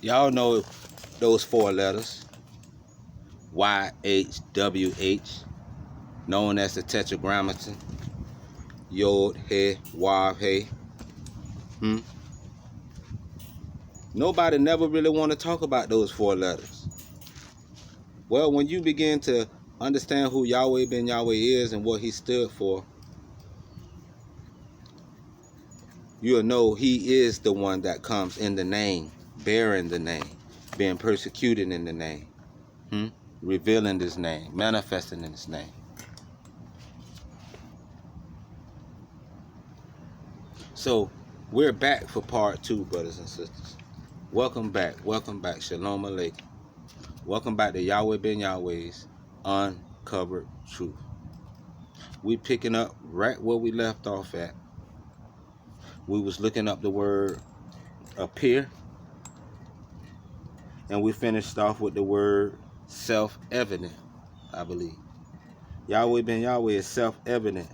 Y'all know those four letters. YHWH, known as the Tetragrammaton. Yod, He, Wav, He. Nobody never really want to talk about those four letters. Well, when you begin to understand who Yahweh Ben Yahweh is and what he stood for, you'll know he is the one that comes in the name, bearing the name, being persecuted in the name, revealing his name, manifesting in his name. So we're back for part 2, brothers and sisters. Welcome back. Welcome back. Shalom Aleichem. Welcome back to Yahweh Ben Yahweh's Uncovered Truth. We picking up right where we left off at. We was looking up the word appear, and we finished off with the word self-evident, I believe. Yahweh Ben Yahweh is self-evident.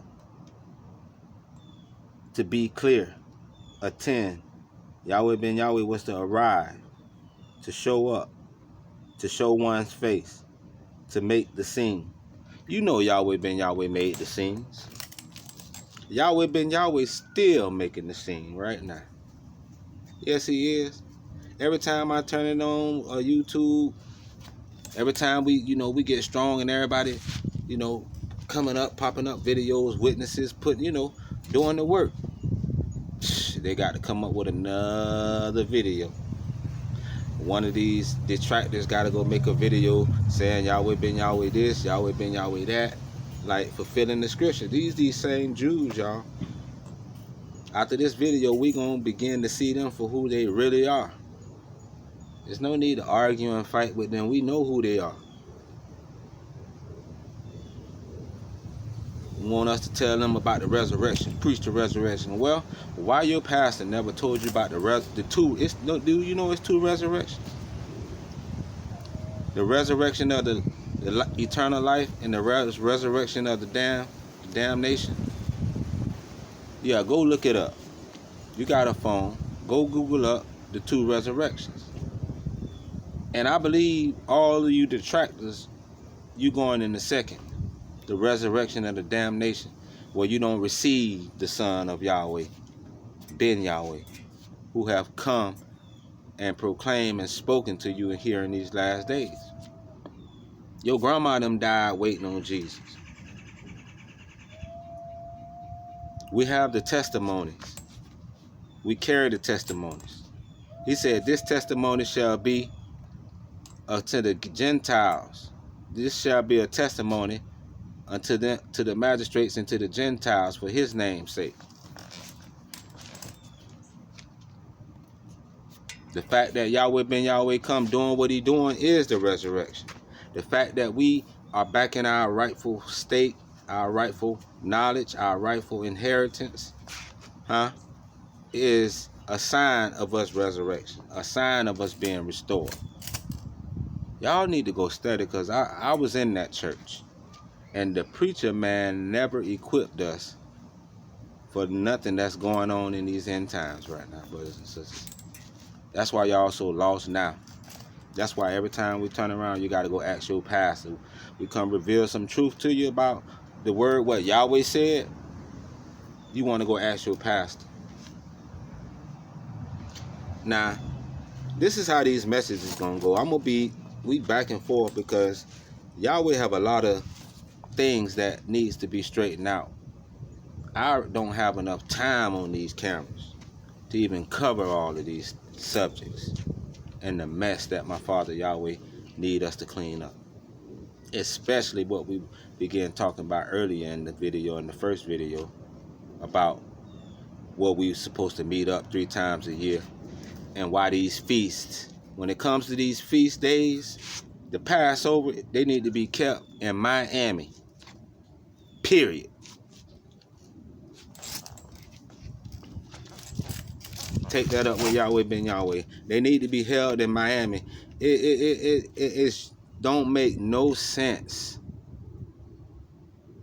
To be clear, attend. Yahweh Ben Yahweh was to arrive, to show up, to show one's face, to make the scene. You know Yahweh Ben Yahweh made the scenes. Yahweh Ben Yahweh still making the scene right now. Yes, he is. Every time I turn it on YouTube, every time we get strong and everybody, coming up, popping up videos, witnesses, doing the work. They got to come up with another video. One of these detractors got to go make a video saying Yahweh Ben Yahweh this, Yahweh Ben Yahweh that, like fulfilling the scripture. These same Jews, y'all. After this video, we gonna begin to see them for who they really are. There's no need to argue and fight with them. We know who they are. You want us to tell them about the resurrection, preach the resurrection. Well, why your pastor never told you about the two? Do you know it's two resurrections? The resurrection of the eternal life and the resurrection of the damnation. Yeah, go look it up. You got a phone. Go Google up the two resurrections. And I believe all of you detractors, you going in the second, the resurrection of the damnation, where you don't receive the Son of Yahweh, Ben Yahweh, who have come and proclaimed and spoken to you here in these last days. Your grandma them died waiting on Jesus. We have the testimonies. We carry the testimonies. He said, this testimony shall be to the Gentiles. This shall be a testimony unto to the magistrates and to the Gentiles for his name's sake. The fact that Yahweh Ben Yahweh come doing what he doing is the resurrection. The fact that we are back in our rightful state, our rightful knowledge, our rightful inheritance, is a sign of us resurrection, a sign of us being restored. Y'all need to go study, because I was in that church, and the preacher man never equipped us for nothing that's going on in these end times right now, brothers and sisters. That's why y'all so lost now. That's why every time we turn around, you got to go ask your pastor. We come reveal some truth to you about the word, what Yahweh said. You want to go ask your pastor. Now, this is how these messages going to go. I'm going to we back and forth, because Yahweh have a lot of things that needs to be straightened out. I don't have enough time on these cameras to even cover all of these subjects and the mess that my Father Yahweh need us to clean up. Especially what we began talking about earlier in the first video, about what we were supposed to meet up 3 times a year, and why these feasts, when it comes to these feast days, the Passover, they need to be kept in Miami. Period. Take that up with Yahweh Ben Yahweh. They need to be held in Miami. It don't make no sense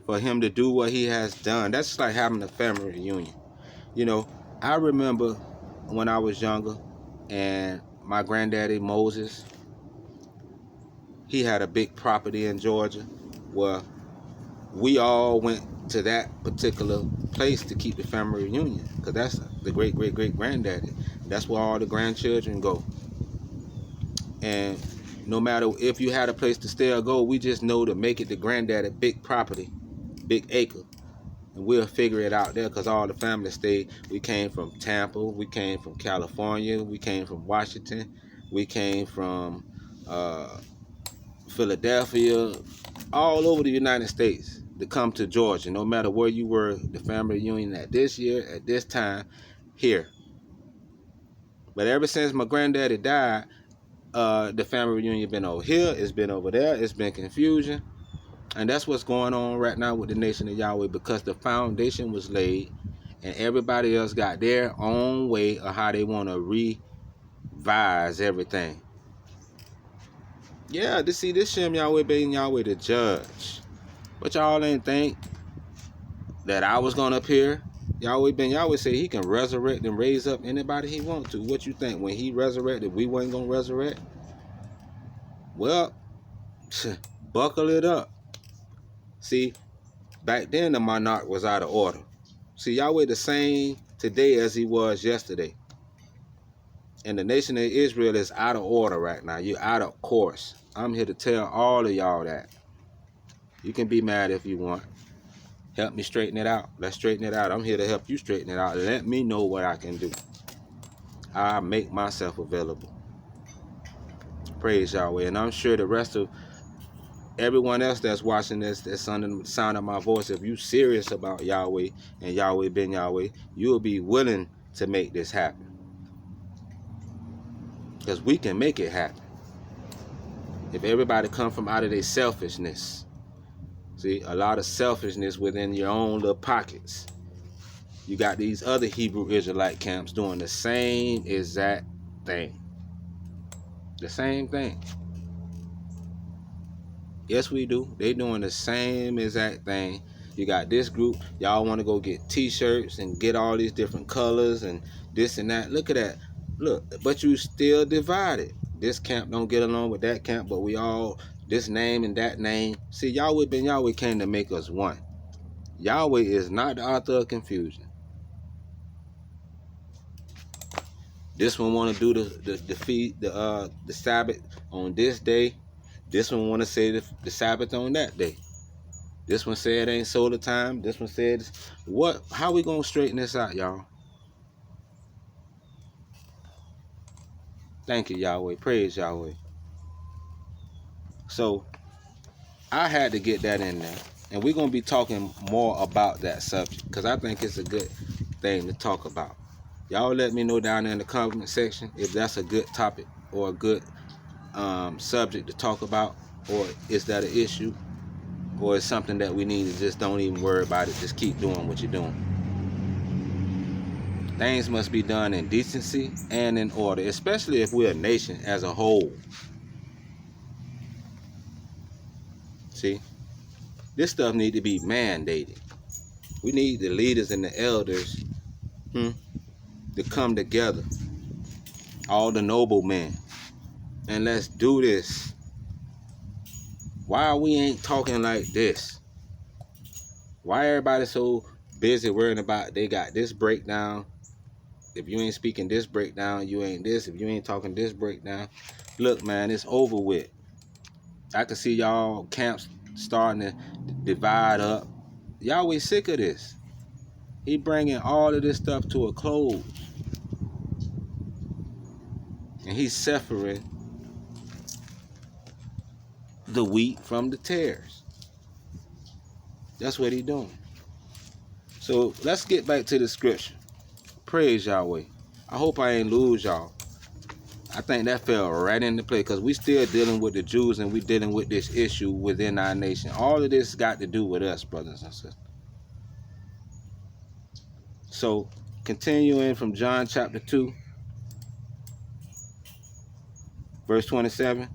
for him to do what he has done. That's like having a family reunion. I remember when I was younger, and my granddaddy Moses, he had a big property in Georgia. Well, we all went to that particular place to keep the family reunion, because that's the great granddaddy. That's where all the grandchildren go. And no matter if you had a place to stay or go, we just know to make it to granddaddy big property, big acre. And we'll figure it out there, because all the family stayed. We came from Tampa, we came from California, we came from Washington, we came from Philadelphia, all over the United States to come to Georgia. No matter where you were, the family reunion at this year, at this time, here. But ever since my granddaddy died, the family reunion been over here, it's been over there, it's been confusion. And that's what's going on right now with the nation of Yahweh, because the foundation was laid and everybody else got their own way of how they want to revise everything. Yeah, to see this Shem Yahweh Ben Yahweh the judge. But y'all ain't think that I was going to appear. Yahweh Ben Yahweh said he can resurrect and raise up anybody he wants to. What you think? When he resurrected, we wasn't going to resurrect? Well, buckle it up. See, back then the monarch was out of order. See, Yahweh the same today as he was yesterday. And the nation of Israel is out of order right now. You're out of course. I'm here to tell all of y'all that. You can be mad if you want. Help me straighten it out. Let's straighten it out. I'm here to help you straighten it out. Let me know what I can do. I make myself available. Praise Yahweh. And I'm sure the rest of everyone else that's watching this, that's under the sound of my voice, if you serious about Yahweh and Yahweh Ben Yahweh, you'll be willing to make this happen. Because we can make it happen. If everybody come from out of their selfishness. See, a lot of selfishness within your own little pockets. You got these other Hebrew Israelite camps doing the same exact thing. The same thing. Yes, we do. They doing the same exact thing. You got this group. Y'all want to go get t-shirts and get all these different colors and this and that. Look at that. Look, but you still divided. This camp don't get along with that camp, but we all, this name and that name. See, Yahweh Ben Yahweh came to make us one. Yahweh is not the author of confusion. This one want to do the Sabbath on this day. This one want to say the Sabbath on that day. This one said it ain't solar time. This one said what? How we gonna straighten this out, y'all? Thank you, Yahweh. Praise Yahweh. So I had to get that in there, and we're gonna be talking more about that subject because I think it's a good thing to talk about. Y'all let me know down there in the comment section if that's a good topic or a good subject to talk about, or is that an issue, or is something that we need to just don't even worry about it, just keep doing what you're doing. Things must be done in decency and in order, especially if we're a nation as a whole. See, this stuff need to be mandated. We need the leaders and the elders to come together, all the noble men, and let's do this. Why we ain't talking like this? Why everybody so busy worrying about they got this breakdown? If you ain't speaking this breakdown, you ain't this. If you ain't talking this breakdown, look, man, it's over with. I can see y'all camps starting to divide up. Yahweh sick of this. He bringing all of this stuff to a close. And he's separating the wheat from the tares. That's what he's doing. So let's get back to the scripture. Praise Yahweh. I hope I ain't lose y'all. I think that fell right into play because we still dealing with the Jews and we dealing with this issue within our nation. All of this got to do with us, brothers and sisters. So continuing from John chapter 2, verse 27.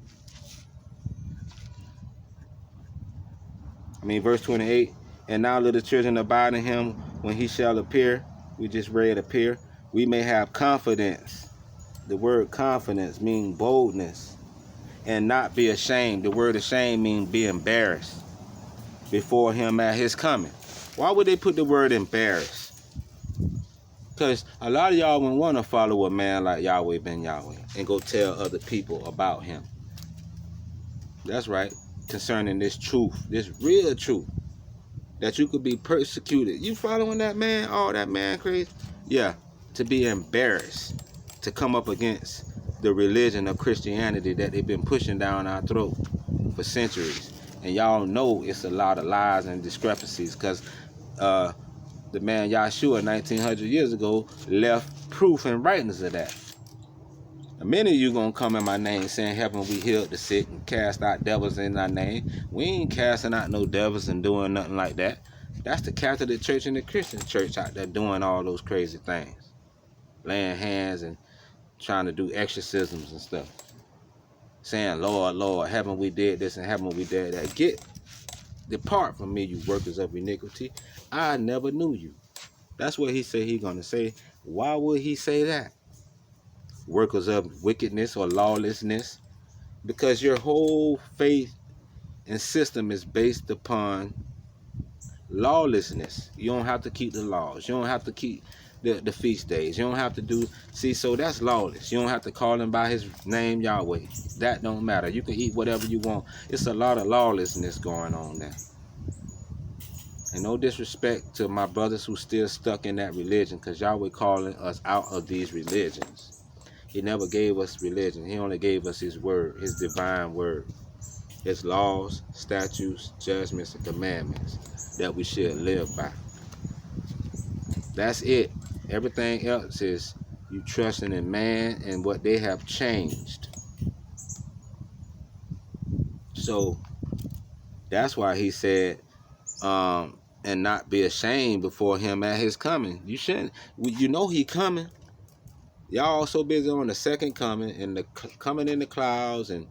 Verse 28. And now little children abide in him when he shall appear. We just read appear. We may have confidence The word confidence means boldness and not be ashamed. The word ashamed means be embarrassed before him at his coming. Why would they put the word embarrassed? Because a lot of y'all wouldn't want to follow a man like Yahweh Ben Yahweh and go tell other people about him. That's right. Concerning this truth, this real truth, that you could be persecuted. You following that man? Oh, that man crazy? Yeah, to be embarrassed, to come up against the religion of Christianity that they've been pushing down our throat for centuries. And y'all know it's a lot of lies and discrepancies because the man Yahshua 1900 years ago left proof and writings of that. A minute you gonna come in my name saying, haven't we healed the sick and cast out devils in our name? We ain't casting out no devils and doing nothing like that. That's the Catholic Church and the Christian Church out there doing all those crazy things. Laying hands and trying to do exorcisms and stuff. Saying, Lord, Lord, haven't we did this and haven't we did that? Depart from me, you workers of iniquity. I never knew you. That's what he said he's gonna say. Why would he say that? Workers of wickedness or lawlessness, because your whole faith and system is based upon lawlessness. You don't have to keep the laws. You don't have to keep the feast days. You don't have to do, so that's lawless. You don't have to call him by his name Yahweh. That don't matter. You can eat whatever you want. It's a lot of lawlessness going on there. And no disrespect to my brothers who still stuck in that religion, because Yahweh calling us out of these religions. He never gave us religion. He only gave us his word, his divine word. His laws, statutes, judgments, and commandments that we should live by. That's it. Everything else is you trusting in man and what they have changed. So that's why he said, and not be ashamed before him at his coming. You shouldn't. You know he coming. Y'all so busy on the second coming and the coming in the clouds and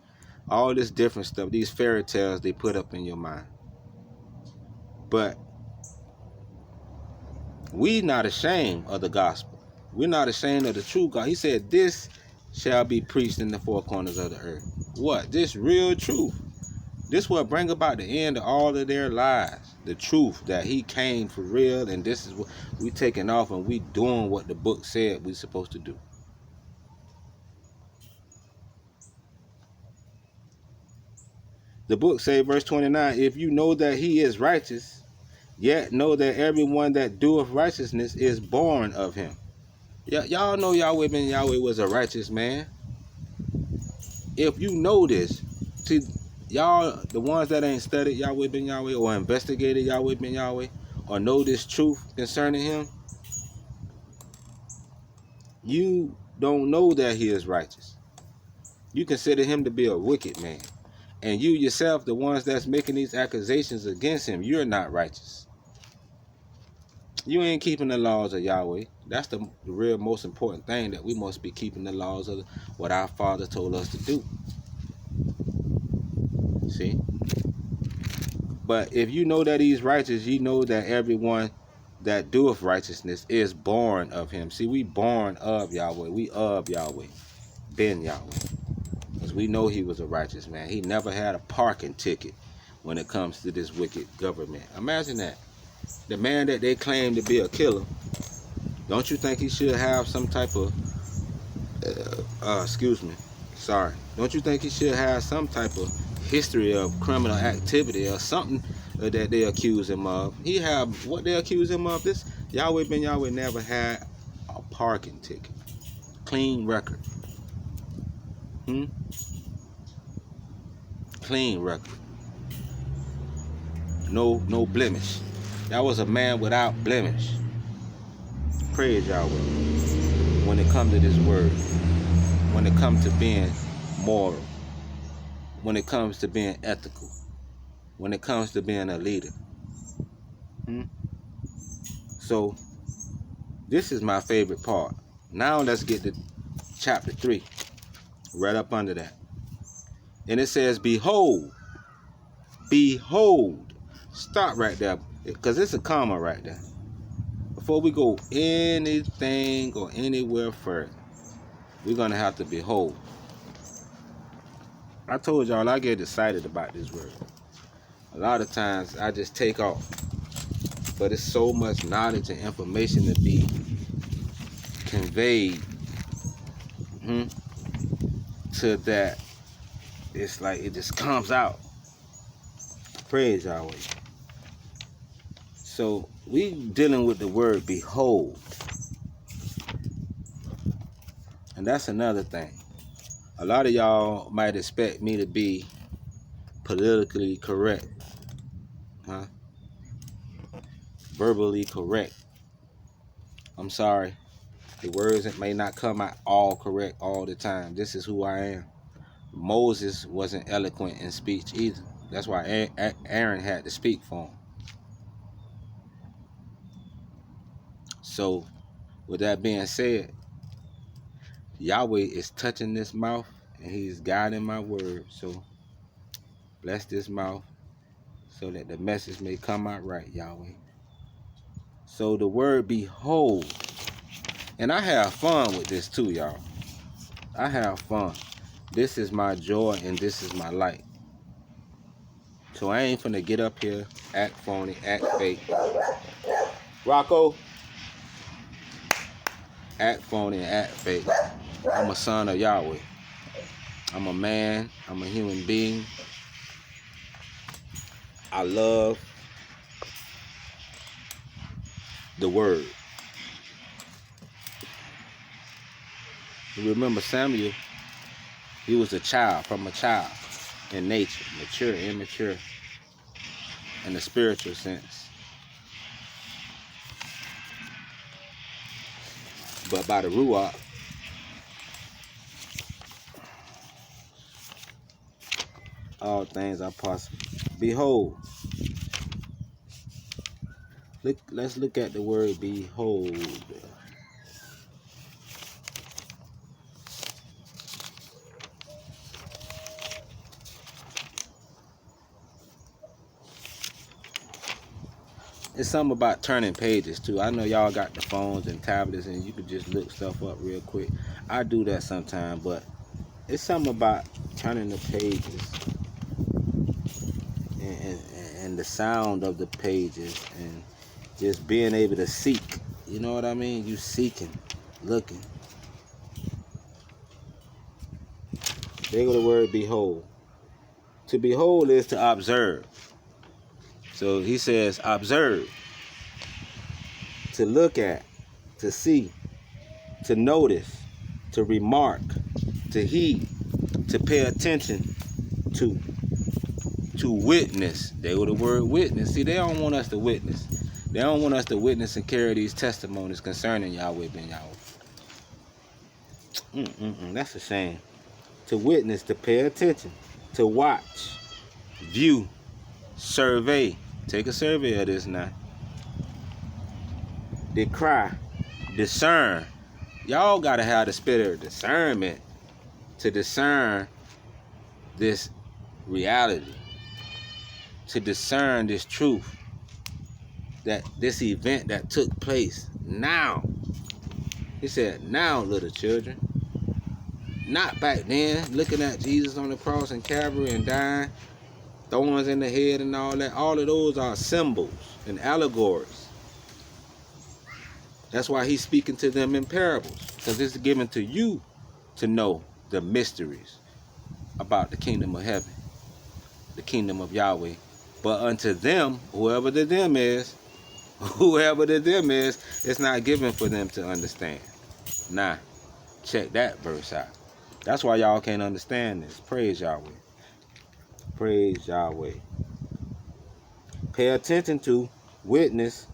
all this different stuff, these fairy tales they put up in your mind. But we not ashamed of the gospel. We're not ashamed of the true God. He said, this shall be preached in the four corners of the earth. What? This real truth. This will bring about the end of all of their lies. The truth that he came for real, and this is what we taking off and we doing what the book said we supposed to do. The book say, verse 29, if you know that he is righteous, yet know that everyone that doeth righteousness is born of him. Y'all know Yahweh Ben Yahweh was a righteous man. If you know this, see, y'all, the ones that ain't studied Yahweh Ben Yahweh or investigated Yahweh Ben Yahweh or know this truth concerning him, you don't know that he is righteous. You consider him to be a wicked man. And you yourself, the ones that's making these accusations against him, you're not righteous. You ain't keeping the laws of Yahweh. That's the real most important thing, that we must be keeping the laws of what our Father told us to do. See? But if you know that he's righteous, you know that everyone that doeth righteousness is born of him. See, we born of Yahweh. We of Yahweh. Ben Yahweh. Because we know he was a righteous man. He never had a parking ticket when it comes to this wicked government. Imagine that. The man that they claim to be a killer, don't you think he should have some type of, don't you think he should have some type of history of criminal activity or something that they accuse him of? He have, what they accuse him of, this Yahweh Ben Yahweh never had a parking ticket. Clean record. Clean record. No blemish. That was a man without blemish. Praise Yahweh. When it comes to this word, when it comes to being moral, when it comes to being ethical, when it comes to being a leader. So this is my favorite part. Now let's get to chapter 3, right up under that. And it says, behold. Stop right there, because it's a comma right there. Before we go anything or anywhere further, we're going to have to behold. I told y'all I get excited about this word. A lot of times I just take off. But it's so much knowledge and information to be conveyed to that. It's like it just comes out. Praise Yahweh. So we dealing with the word behold. And that's another thing. A lot of y'all might expect me to be politically correct. Verbally correct. I'm sorry. The words may not come out all correct all the time. This is who I am. Moses wasn't eloquent in speech either. That's why Aaron had to speak for him. So, with that being said, Yahweh is touching this mouth and he's guiding my word. So, bless this mouth so that the message may come out right, Yahweh. So, the word behold. And I have fun with this too, y'all. I have fun. This is my joy and this is my light. So I ain't finna get up here, act phony, act fake. Rocco, act phony and act fake. I'm a son of Yahweh. I'm a man. I'm a human being. I love the word. You remember Samuel? He was a child, from a child in nature, mature, immature, in the spiritual sense. But by the Ruach, all things are possible. Behold. Let's look at the word behold. It's something about turning pages too. I know y'all got the phones and tablets and you can just look stuff up real quick. I do that sometimes, but it's something about turning the pages and the sound of the pages and just being able to seek. You know what I mean? You seeking, looking. There go the word behold. To behold is to observe. So he says observe. To look at, to see, to notice, to remark, to heed, to pay attention to witness. They were the word witness. See, they don't want us to witness. They don't want us to witness and carry these testimonies concerning Yahweh Ben Yahweh. That's a shame. To witness, to pay attention, to watch, view, survey. Take a survey of this now. Decry, discern. Y'all gotta have the spirit of discernment to discern this reality, to discern this truth, that this event that took place now. He said, now, little children. Not back then, looking at Jesus on the cross and Calvary and dying, thorns in the head and all that. All of those are symbols and allegories. That's why he's speaking to them in parables, because it's given to you to know the mysteries about the kingdom of heaven, the kingdom of Yahweh. But unto them, whoever the them is, it's not given for them to understand. Nah, check that verse out. That's why y'all can't understand this. Praise Yahweh. Praise Yahweh. Pay attention to, witness,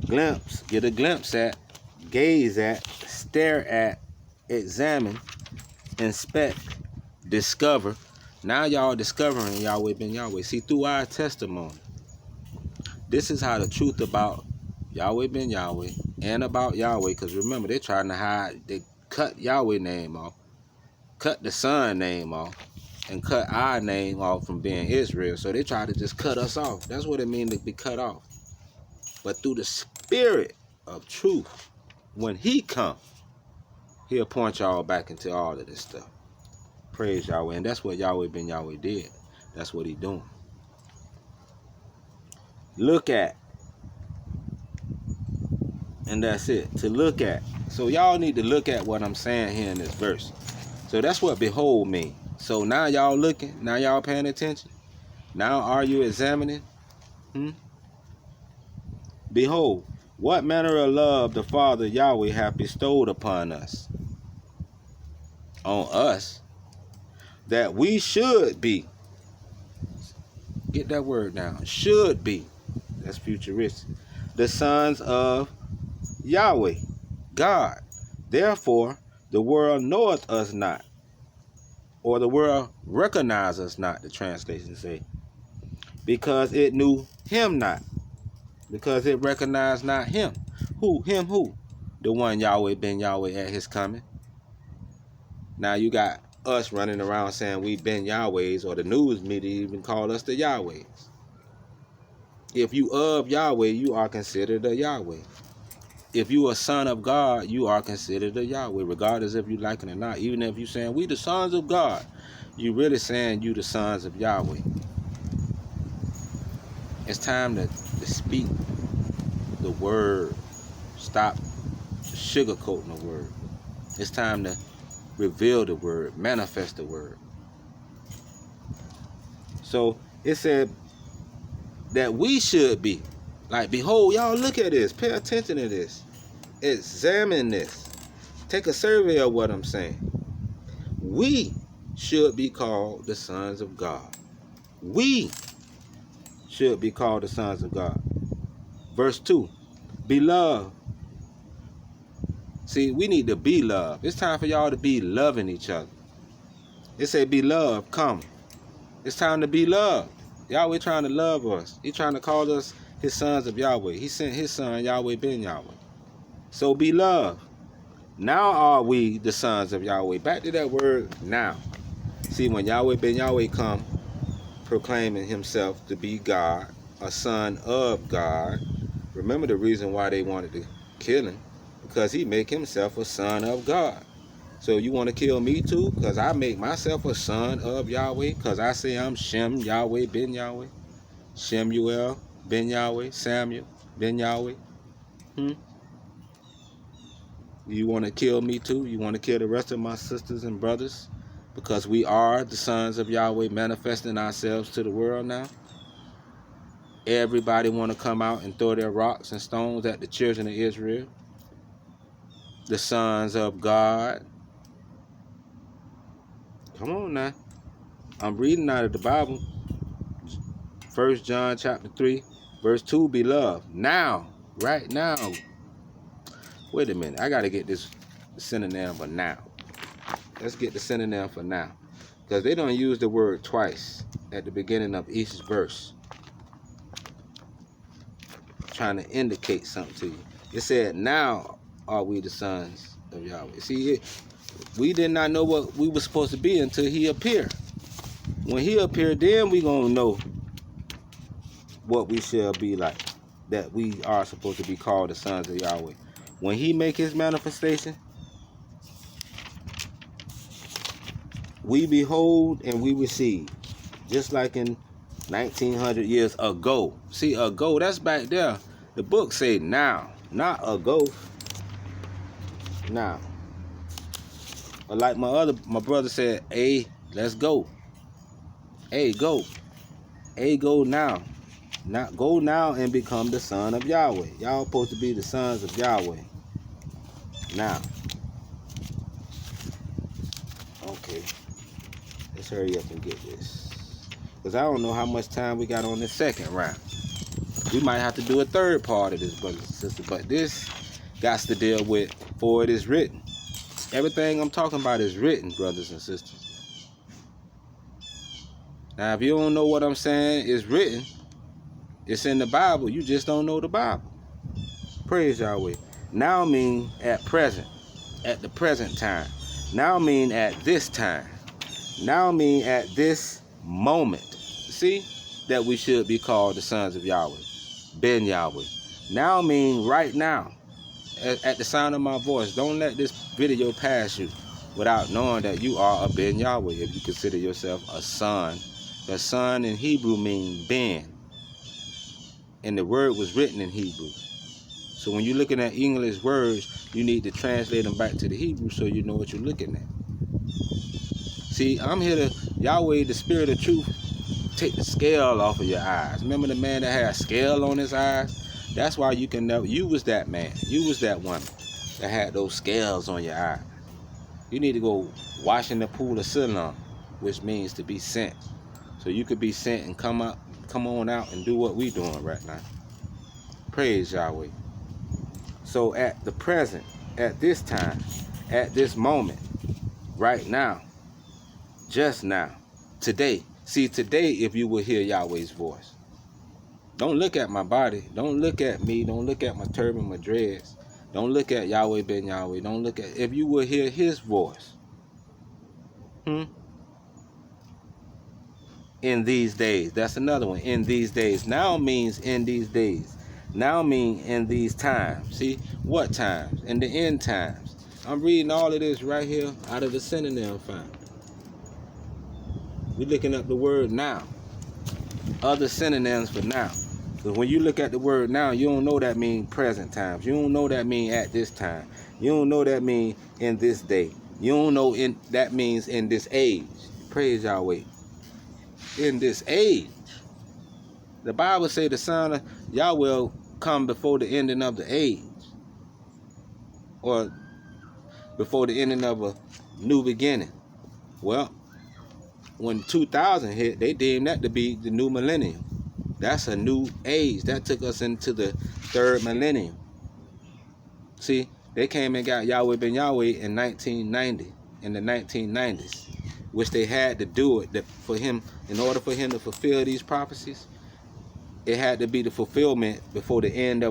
glimpse, get a glimpse at, gaze at, stare at, examine, inspect, discover. Now y'all discovering Yahweh Ben Yahweh. See, through our testimony, this is how the truth about Yahweh Ben Yahweh and about Yahweh, because remember, they're trying to hide, they cut Yahweh name off, cut the Son name off, and cut our name off from being Israel. So they try to just cut us off. That's what it means to be cut off. But through the spirit of truth, when he comes, He'll point y'all back into all of this stuff. Praise Yahweh. And that's what Yahweh Ben Yahweh did. That's what he doing. Look at. And that's it. To look at. So y'all need to look at what I'm saying here in this verse. So that's what behold means. So now y'all looking. Now y'all paying attention. Now are you examining? Behold, what manner of love the Father Yahweh hath bestowed upon us. On us. That we should be. Get that word down. Should be. That's futuristic. The sons of Yahweh, God. Therefore, the world knoweth us not. Or the world recognize us not, the translation say. Because it knew him not. Because it recognized not him. Who? Him who? The one Yahweh Ben Yahweh at his coming. Now you got us running around saying we Ben Yahwehs, or the news media even call us the Yahwehs. If you of Yahweh, you are considered a Yahweh. If you a son of God, you are considered a Yahweh, regardless if you like it or not. Even if you saying we the sons of God, you really saying you the sons of Yahweh. It's time to speak the word. Stop sugarcoating the word. It's time to reveal the word, manifest the word. So it said that we should be like, behold, y'all look at this, pay attention to this, examine this, take a survey of what I'm saying. We should be called the sons of God. We should be called the sons of God. Verse 2, beloved. See, we need to be loved. It's time for y'all to be loving each other. It say, beloved, come. It's time to be loved. Yahweh trying to love us. He trying to call us his sons of Yahweh. He sent his son, Yahweh Ben Yahweh. So be loved. Now are we the sons of Yahweh. Back to that word, now. See, when Yahweh Ben Yahweh come, proclaiming himself to be God, a son of God. Remember the reason why they wanted to kill him? Because he make himself a son of God. So you want to kill me too? Because I make myself a son of Yahweh? Because I say I'm Shem, Yahweh, Ben Yahweh. Shemuel, Ben Yahweh, Samuel, Ben Yahweh. You want to kill me too? You want to kill the rest of my sisters and brothers? Because we are the sons of Yahweh manifesting ourselves to the world now? Everybody want to come out and throw their rocks and stones at the children of Israel? The sons of God? Come on now. I'm reading out of the Bible. 1 John chapter 3, verse 2, beloved. Now, right now. Wait a minute. I got to get this synonym for now. Let's get the synonym for now. Because they don't use the word twice at the beginning of each verse. Trying to indicate something to you. It said, now are we the sons of Yahweh. See, we did not know what we were supposed to be until he appeared. When he appeared, then we going to know what we shall be like. That we are supposed to be called the sons of Yahweh. When he make his manifestation, we behold and we receive. Just like in 1900 years ago. See, ago, that's back there. The book say now, not ago. Now. But like my brother said, hey, let's go. Hey, go. Hey, go now. Not go now and become the son of Yahweh. Y'all supposed to be the sons of Yahweh. Now. Okay. Let's hurry up and get this. Because I don't know how much time we got on this second round. We might have to do a third part of this, brothers and sisters. But this got to deal with, for it is written. Everything I'm talking about is written, brothers and sisters. Now, if you don't know what I'm saying is written, it's in the Bible. You just don't know the Bible. Praise Yahweh. Now mean at present. At the present time. Now mean at this time. Now mean at this moment. See? That we should be called the sons of Yahweh. Ben Yahweh. Now mean right now. at the sound of my voice, don't let this video pass you without knowing that you are a Ben Yahweh, if you consider yourself a son. The son in Hebrew means Ben, and the word was written in Hebrew. So when you're looking at English words, you need to translate them back to the Hebrew so you know what you're looking at. See, I'm here to, Yahweh, the spirit of truth, take the scale off of your eyes. Remember the man that had a scale on his eyes? That's why you can never, you was that man, you was that woman that had those scales on your eye. You need to go wash in the pool of Siloam, which means to be sent. So you could be sent and come on out and do what we doing right now. Praise Yahweh. So at the present, at this time, at this moment, right now, just now, today. See, today, if you will hear Yahweh's voice, don't look at my body. Don't look at me. Don't look at my turban, my dreads. Don't look at Yahweh Ben Yahweh. Don't look at, if you will hear his voice. In these days. That's another one. In these days. Now means in these days. Now mean in these times. See, what times? In the end times. I'm reading all of this right here out of the synonym file. We're looking up the word now. Other synonyms for now. Because when you look at the word now, you don't know that mean present times. You don't know that mean at this time. You don't know that mean in this day. You don't know that means in this age. Praise Yahweh. In this age. The Bible say the Son of Yahweh will come before the ending of the age. Or before the ending of a new beginning. Well, when 2000 hit, they deemed that to be the new millennium. That's a new age. That took us into the third millennium. See, they came and got Yahweh Ben Yahweh in 1990, in the 1990s, which they had to do it for him, in order for him to fulfill these prophecies. It had to be the fulfillment before the end of